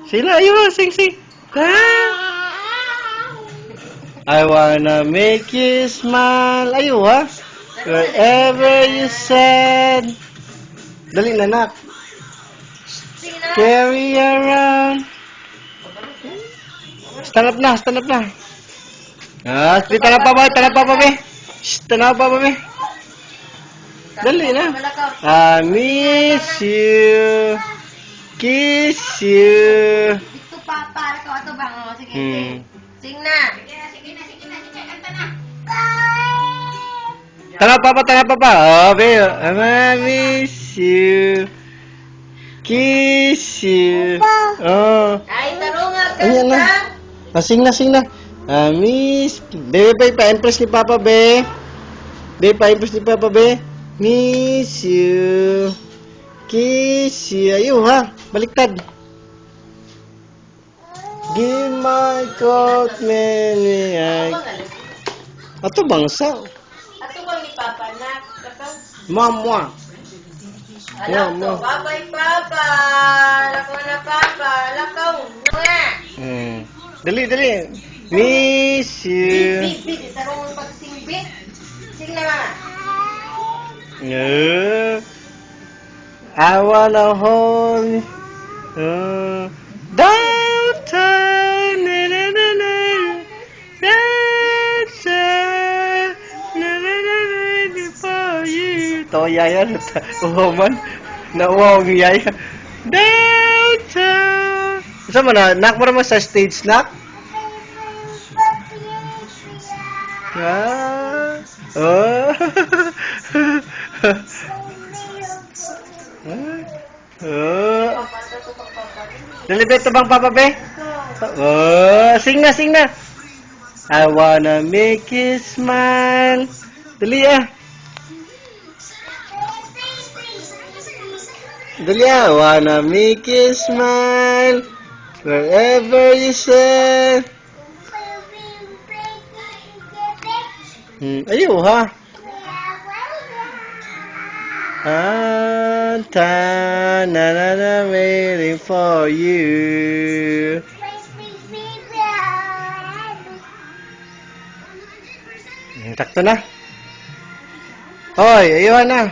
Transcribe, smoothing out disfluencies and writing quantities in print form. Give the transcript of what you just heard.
Sila, ayun, sing. I wanna make you smile. Ayun, ha? Wherever you said. Dali na, nak. Carry around. Stand up na. Ah, tanap pa ba, be? Shh, tanap pa ba, be? Dali na. I miss you. Kiss you. Dito pa, para ka ato bang? O, sige, sing na. Kanta na. Tanap pa ba? Oh, be. I miss you. Kiss you. Oh. Ay, tarunga ka Ayan na. Sing na. I miss. Bebe, pa-impress ni Papa, be. Miss you. Kiss you. Ayun, ha? Baliktad. Give my coat, many Ato bangsa. Ato bang ni Papa na? Mama. Alam to, babay Papa. Lakaw na Papa. Lakaw nga. Dali. Miss you. Big. Tarungan pag-sing big. Sing na mama. I wanna hold downtown, for you. To yaya, man. Nauwaw ang yaya. Downtown. Isa mo na, nak mo naman sa stage, nak? Oh. Nalibet bang Papa, be? Oh, sing na. I wanna make you smile. Dali, I wanna make you smile. Wherever you say. Ayun, ha? Na waiting for you. Takto na. Hoy, ayun na.